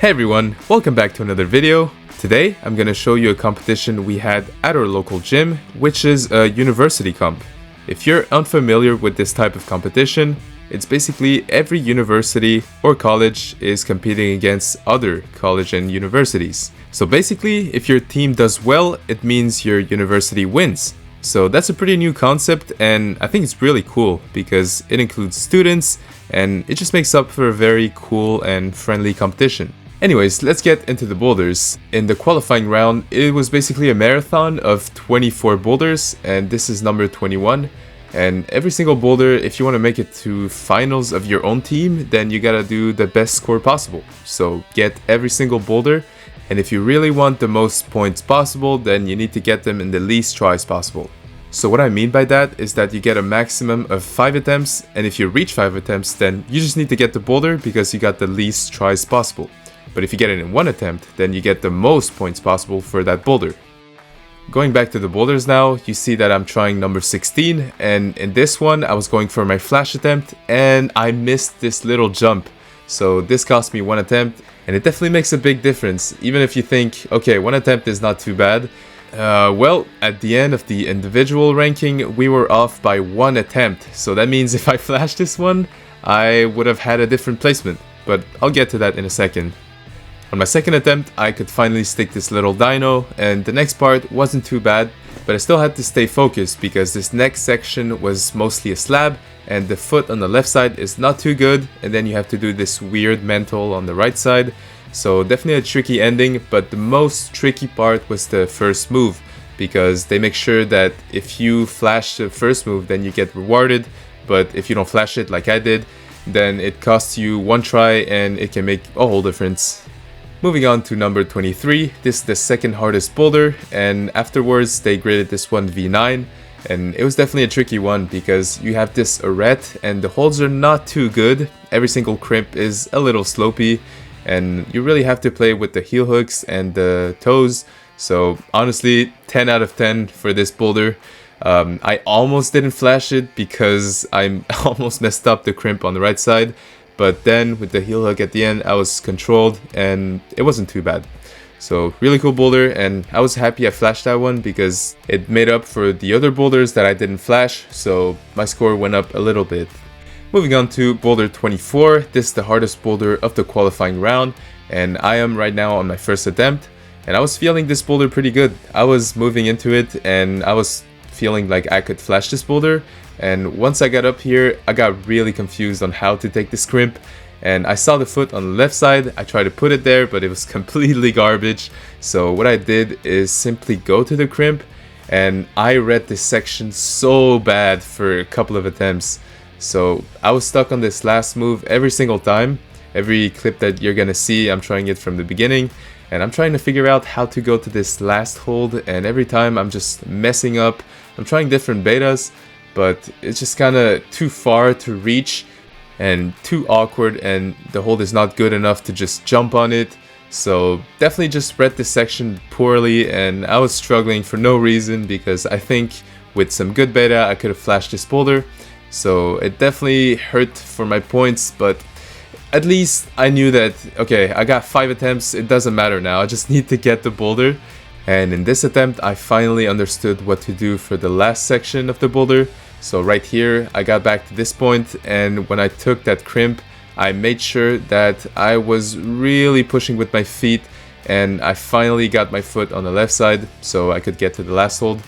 Hey everyone, welcome back to another video. Today I'm gonna show you a competition we had at our local gym, which is a university comp. If you're unfamiliar with this type of competition, it's basically every university or college is competing against other college and universities. So basically, if your team does well, it means your university wins. So that's a pretty new concept, and I think it's really cool because it includes students and it just makes up for a very cool and friendly competition. Anyways, let's get into the boulders. In the qualifying round, it was basically a marathon of 24 boulders, and this is number 21. And every single boulder, if you want to make it to finals of your own team, then you gotta do the best score possible. So get every single boulder, and if you really want the most points possible, then you need to get them in the least tries possible. So what I mean by that is that you get a maximum of 5 attempts, and if you reach 5 attempts, then you just need to get the boulder because you got the least tries possible. But if you get it in one attempt, then you get the most points possible for that boulder. Going back to the boulders now, you see that I'm trying number 16, and in this one I was going for my flash attempt and I missed this little jump. So this cost me one attempt, and it definitely makes a big difference. Even if you think, okay, one attempt is not too bad. Well, at the end of the individual ranking, we were off by one attempt. So that means if I flashed this one, I would have had a different placement. But I'll get to that in a second. On my second attempt, I could finally stick this little dino, and the next part wasn't too bad, but I still had to stay focused because this next section was mostly a slab, and the foot on the left side is not too good, and then you have to do this weird mental on the right side. So definitely a tricky ending, but the most tricky part was the first move, because they make sure that if you flash the first move, then you get rewarded, but if you don't flash it like I did, then it costs you one try and it can make a whole difference. Moving on to number 23, this is the second hardest boulder, and afterwards they graded this one V9, and it was definitely a tricky one because you have this arete and the holds are not too good. Every single crimp is a little slopey, and you really have to play with the heel hooks and the toes. So honestly, 10 out of 10 for this boulder. I almost didn't flash it because I almost messed up the crimp on the right side. But then with the heel hook at the end, I was controlled and it wasn't too bad. So really cool boulder, and I was happy I flashed that one because it made up for the other boulders that I didn't flash, so my score went up a little bit. Moving on to boulder 24, this is the hardest boulder of the qualifying round, and I am right now on my first attempt, and I was feeling this boulder pretty good. I was moving into it and I was feeling like I could flash this boulder. And once I got up here, I got really confused on how to take this crimp, and I saw the foot on the left side. I tried to put it there, but it was completely garbage. So what I did is simply go to the crimp, and I read this section so bad for a couple of attempts. So I was stuck on this last move every single time. Every clip that you're gonna see, I'm trying it from the beginning, and I'm trying to figure out how to go to this last hold, and every time I'm just messing up. I'm trying different betas, but it's just kind of too far to reach and too awkward, and the hold is not good enough to just jump on it. So definitely just read this section poorly, and I was struggling for no reason because I think with some good beta I could have flashed this boulder. So it definitely hurt for my points, but at least I knew that, okay, I got 5 attempts, it doesn't matter now, I just need to get the boulder. And in this attempt, I finally understood what to do for the last section of the boulder. So right here, I got back to this point, and when I took that crimp, I made sure that I was really pushing with my feet, and I finally got my foot on the left side so I could get to the last hold.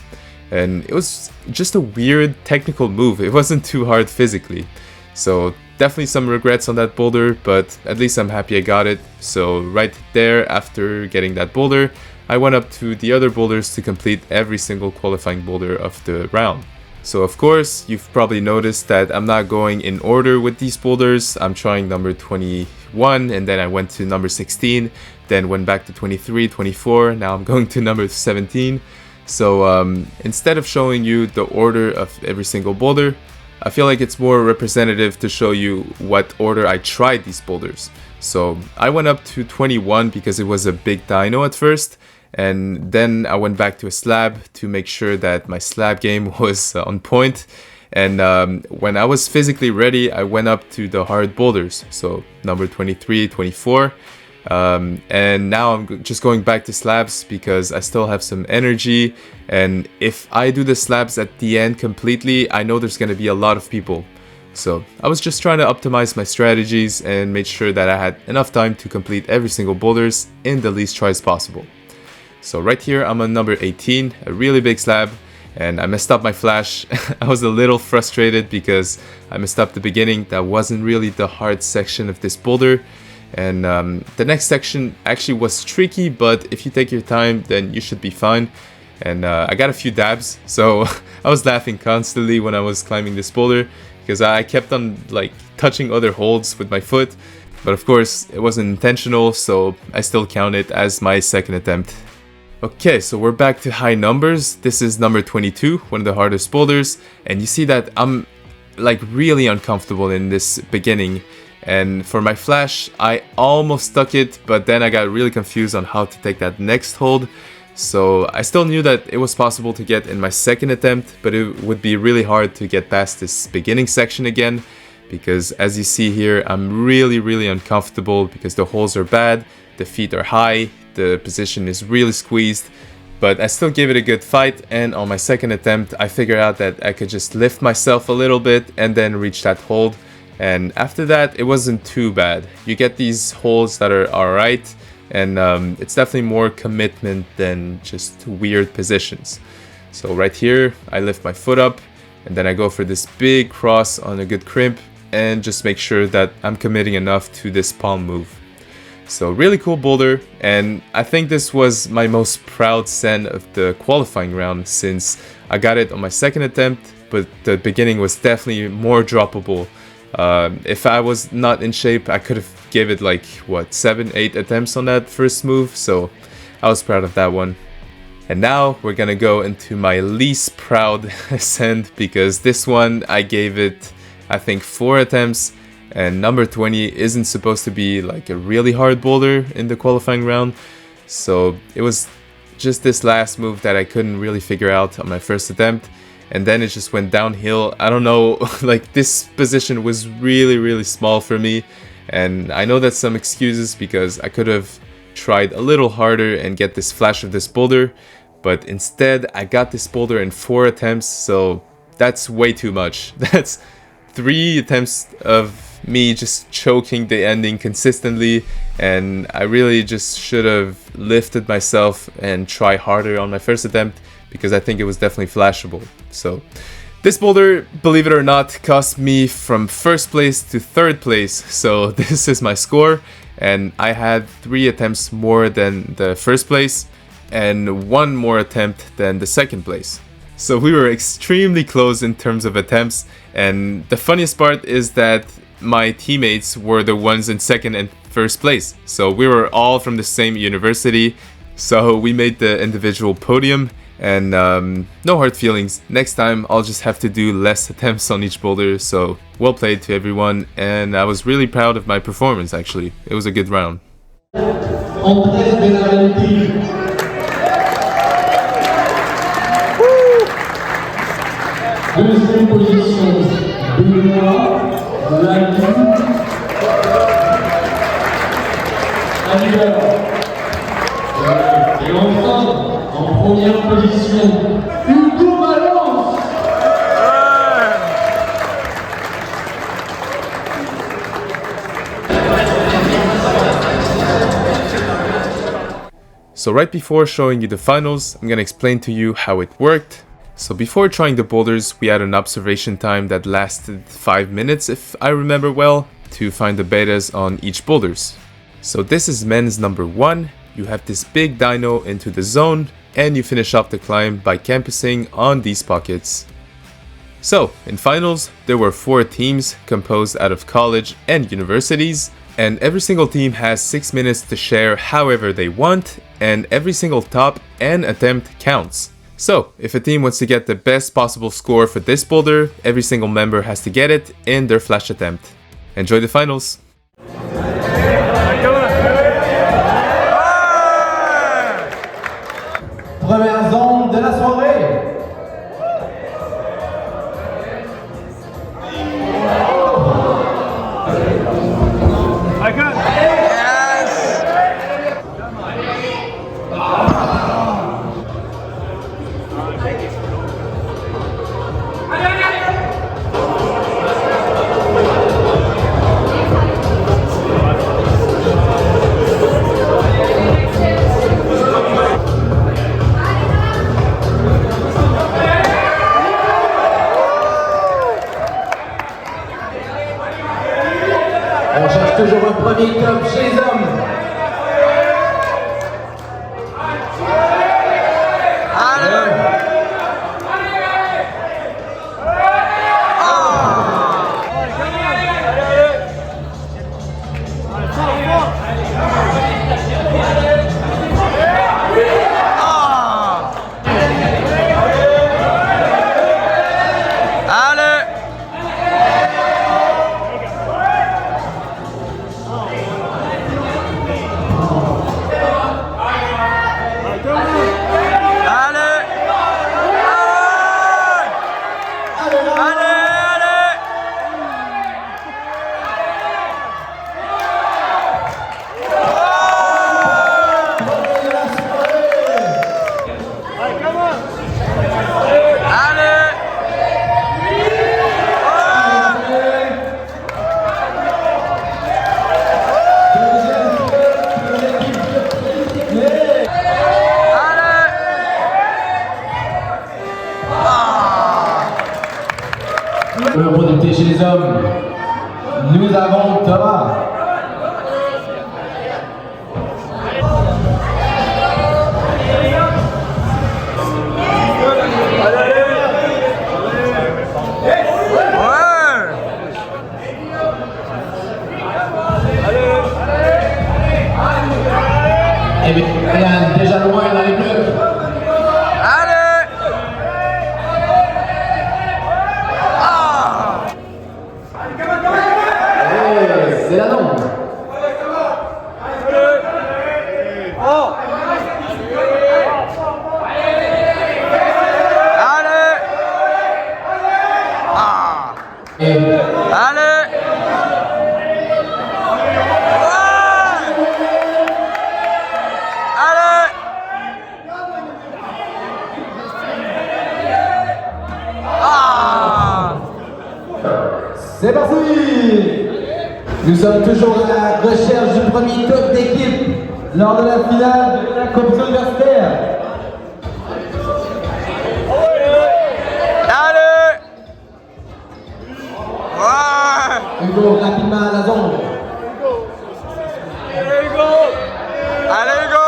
And it was just a weird technical move. It wasn't too hard physically. So definitely some regrets on that boulder, but at least I'm happy I got it. So right there, after getting that boulder, I went up to the other boulders to complete every single qualifying boulder of the round. So of course, you've probably noticed that I'm not going in order with these boulders. I'm trying number 21, and then I went to number 16, then went back to 23, 24, now I'm going to number 17. So instead of showing you the order of every single boulder, I feel like it's more representative to show you what order I tried these boulders. So I went up to 21 because it was a big dino at first, and then I went back to a slab to make sure that my slab game was on point. And when I was physically ready, I went up to the hard boulders, so number 23, 24. And now I'm just going back to slabs because I still have some energy, and if I do the slabs at the end completely, I know there's gonna be a lot of people. So I was just trying to optimize my strategies and make sure that I had enough time to complete every single boulders in the least tries possible. So right here I'm on number 18, a really big slab, and I messed up my flash. I was a little frustrated because I messed up the beginning. That wasn't really the hard section of this boulder. And the next section actually was tricky, but if you take your time, then you should be fine. And I got a few dabs, so I was laughing constantly when I was climbing this boulder because I kept on like touching other holds with my foot. But of course, it wasn't intentional, so I still count it as my second attempt. Okay, so we're back to high numbers. This is number 22, one of the hardest boulders. And you see that I'm like really uncomfortable in this beginning. And for my flash, I almost stuck it, but then I got really confused on how to take that next hold. So I still knew that it was possible to get in my second attempt, but it would be really hard to get past this beginning section again, because as you see here, I'm really uncomfortable because the holes are bad, the feet are high, the position is really squeezed. But I still gave it a good fight, and on my second attempt, I figured out that I could just lift myself a little bit and then reach that hold. And after that, it wasn't too bad. You get these holds that are alright, and it's definitely more commitment than just weird positions. So right here, I lift my foot up, and then I go for this big cross on a good crimp, and just make sure that I'm committing enough to this palm move. So really cool boulder, and I think this was my most proud send of the qualifying round since I got it on my second attempt, but the beginning was definitely more droppable. If I was not in shape, I could have gave it like, what, 7-8 attempts on that first move, so I was proud of that one. And now we're gonna go into my least proud ascent, because this one I gave it, I think, 4 attempts, and number 20 isn't supposed to be like a really hard boulder in the qualifying round, so it was just this last move that I couldn't really figure out on my first attempt. And then it just went downhill. I don't know, like this position was really small for me. And I know that's some excuses because I could have tried a little harder and get this flash of this boulder. But instead, I got this boulder in 4 attempts, so that's way too much. That's 3 attempts of me just choking the ending consistently. And I really just should have lifted myself and try harder on my first attempt, because I think it was definitely flashable. So this boulder, believe it or not, cost me from first place to third place. So this is my score, and I had 3 attempts more than the first place and 1 more attempt than the second place. So we were extremely close in terms of attempts, and the funniest part is that my teammates were the ones in second and first place. So we were all from the same university, so we made the individual podium. And no hard feelings. Next time I'll just have to do less attempts on each boulder. So well played to everyone, and I was really proud of my performance actually. It was a good round. Deuxième position, et enfin, en première position, So right before showing you the finals, I'm gonna explain to you how it worked. So before trying the boulders, we had an observation time that lasted 5 minutes, if I remember well, to find the betas on each boulders. So this is men's number 1. You have this big dino into the zone, and you finish off the climb by campusing on these pockets. So, in finals, there were 4 teams composed out of college and universities, and every single team has 6 minutes to share however they want, and every single top and attempt counts. So, if a team wants to get the best possible score for this boulder, every single member has to get it in their flash attempt. Enjoy the finals! première zone de la soirée. I got it. Yes! reste toujours un premier top chez les hommes. Pour débuter chez les hommes, nous avons Thomas. Et bien, Ryan, déjà loin dans les blocs. C'est la nombre. C'est parti! Nous sommes toujours à la recherche du premier top d'équipe lors de la finale de la compétition universitaire. Allez! Hugo, rapidement à la zone. Allez, Hugo! Allez, Hugo!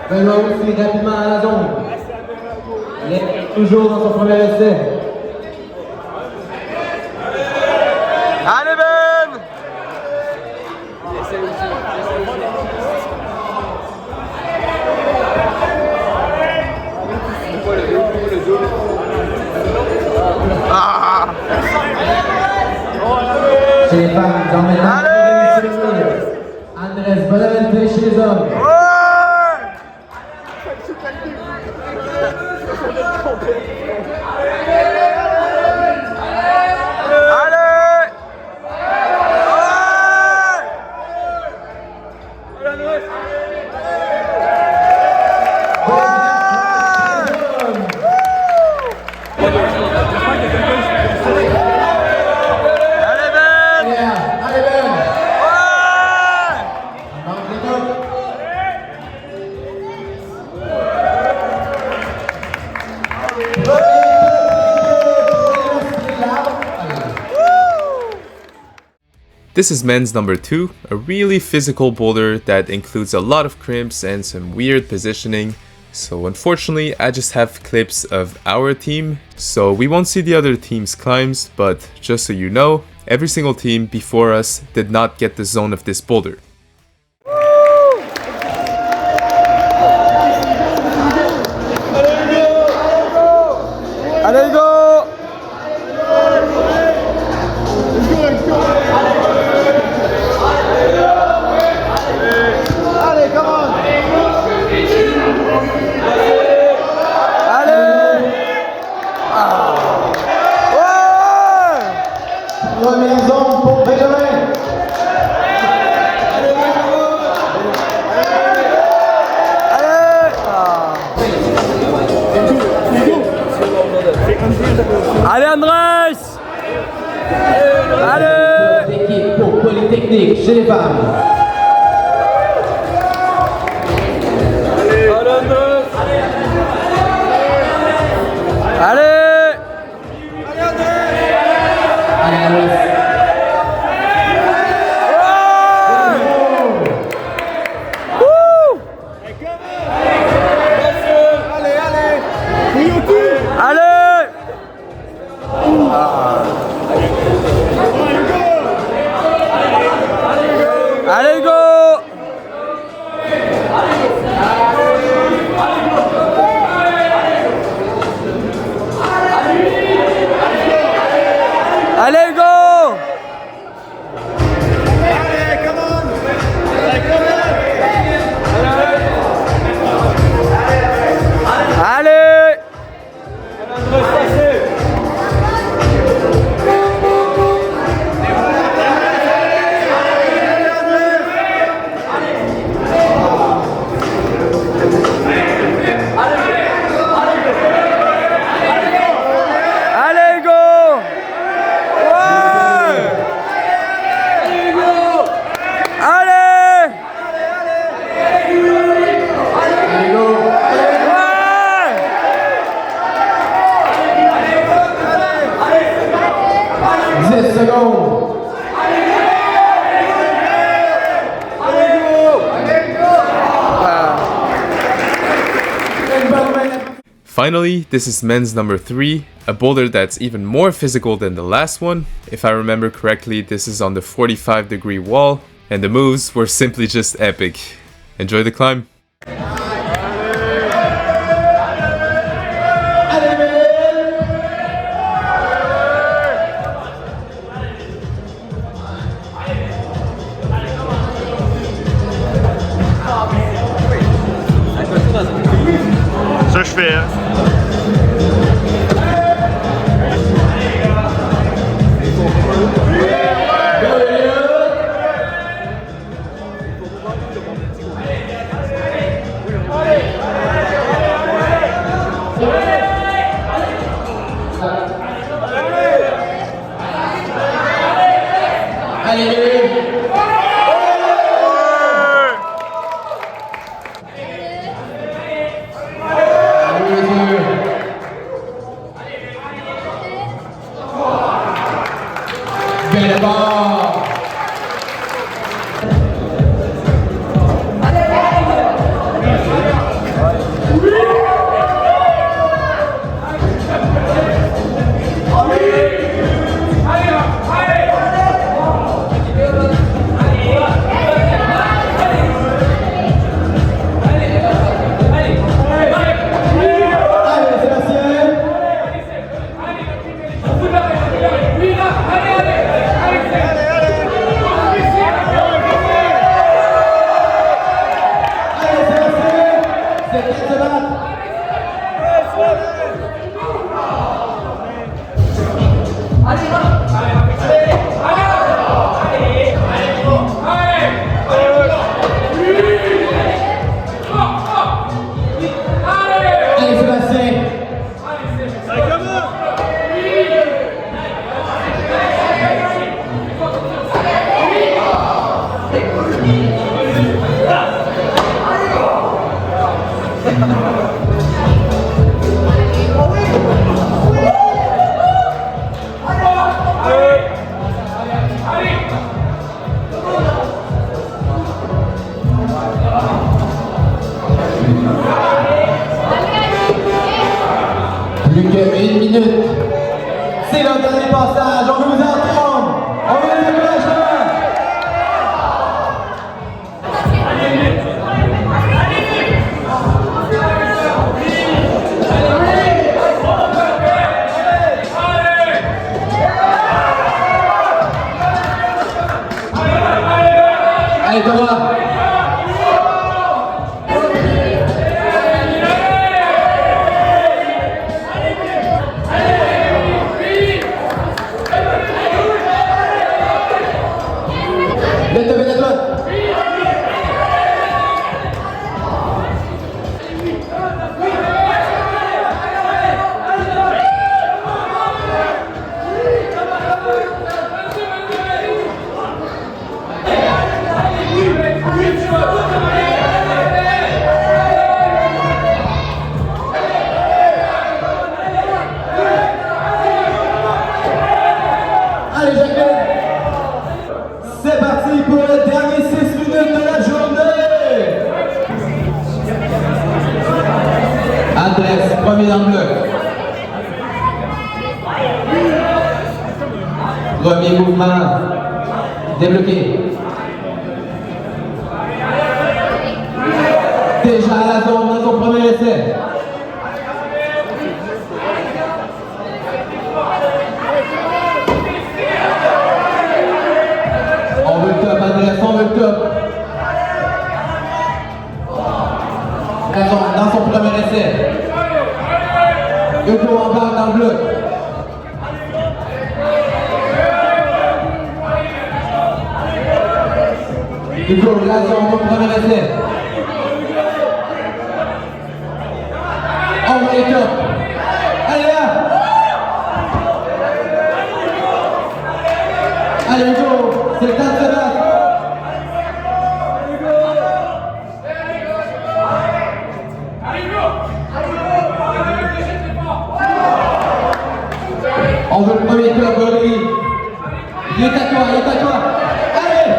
Benoît aussi rapidement à la zone. Il est toujours dans son premier essai. Allez, Ben! Ah! Chez les femmes, ils emmènent Andrés Bonavente chez les hommes. This is men's number 2, a really physical boulder that includes a lot of crimps and some weird positioning. So unfortunately, I just have clips of our team, so we won't see the other team's climbs, but just so you know, every single team before us did not get the zone of this boulder. Allez, go! Allez, come on! Allez Andrés! Allez! D'équipe pour Polytechnique chez les femmes. Allez! Allez, go! Allez, go! Allez, come on! Allez! Allez, go! Ouais! Allez! Ouais! 10 secondes. Finally, this is men's number 3, a boulder that's even more physical than the last one. If I remember correctly, this is on the 45-degree wall, and the moves were simply just epic. Enjoy the climb. Ça je fais, hein. Belle barre. Plus qu'une minute. C'est le dernier passage. On veut vous entendre. On veut les encouragements. Allez Thomas. C'est parti pour le dernier 6 minutes de la journée. Andrés, premier dans le bloc. Premier mouvement débloqué. Déjà à la zone dans son premier essai. On veut le top, Andrés, on veut le top. Dans son premier essai. Hugo embarque dans le bloc. Hugo, la zone au premier essai. On est top. Allez là. Allez Hugo, c'est le temps de se battre. On veut le premier top, Rodri. Il est à toi, il est à toi. Allez.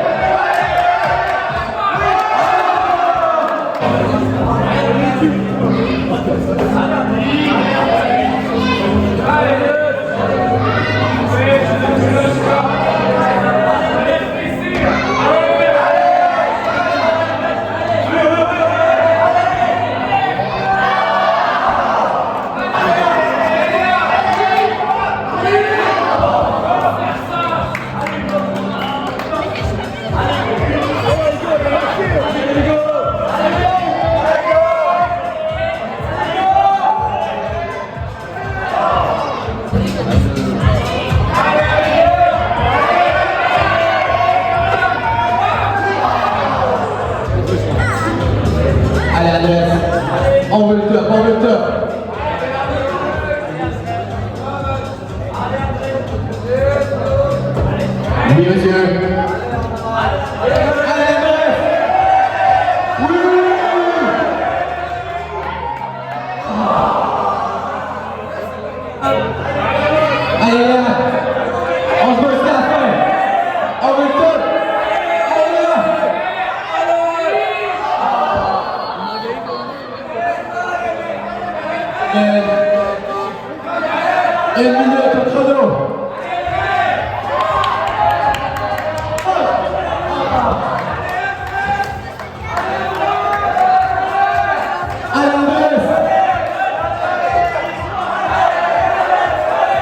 Allez Andrés, on veut le top, on veut le top. Oui monsieur. Allez Andrés. Oui. Allez là. On se voit jusqu'à la fin. On veut le top. Allez là. Une minute au chrono. Allez Andrés.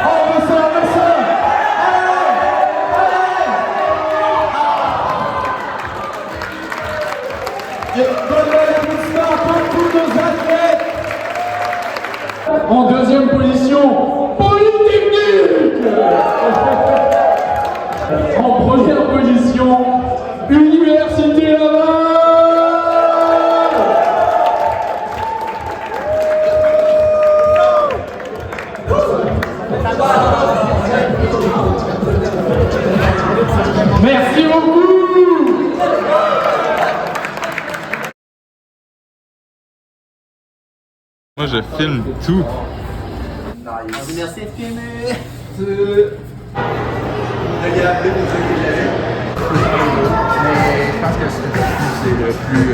On veut ça, on veut ça. Allez. Donnez l'applaudissement pour tous nos athlètes. En deuxième position, Polytechnique. En première position, Université Laval. Merci beaucoup. Moi je filme tout. Merci de filmer. Je pense que c'est le plus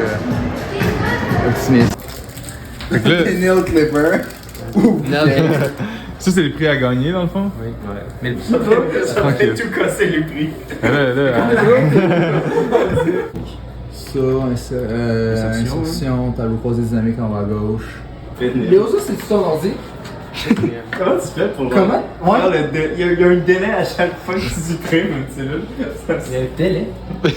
optimiste. Fait que là, Nail clipper. ça c'est les prix à gagner dans le fond? Oui, ouais. Mais Ça va tout casser les prix. Insertion, tableau croisé dynamique en bas à gauche. Léo, ça c'est ton ordi? comment tu fais pour Comment? faire il y a un délai à chaque fois que tu supprimes une cellule. il y a un télé.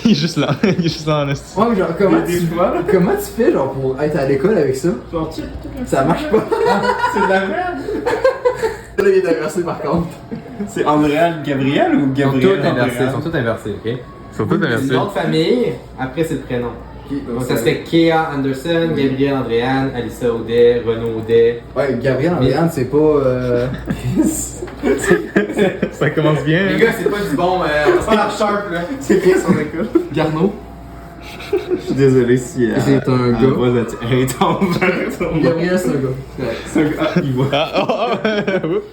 Il est juste là, il est juste là en esti. Ouais, mais genre, comment tu fais genre pour être à l'école avec ça? Genre, Ça marche pas. c'est de la merde. Là, il est inversé par contre. C'est Andréal Gabriel ou Ils sont Gabriel tous inversés, Andréal? ils sont tous inversés, ok? Ils sont tous Le inversés. nom de famille, après c'est le prénom. Donc ça serait Kea Anderson, Gabriel Andréane, Alissa Audet, Renaud Audet. Ouais, Gabriel Andréane, c'est pas. Ça commence bien. Les gars, c'est pas du bon, on va faire sharp là. C'est qui son école? Garneau. Je suis désolé si C'est un gars. Elle est en Gabriel, c'est un gars. C'est un gars. Ah, il va. Ah, oh, oh, oups.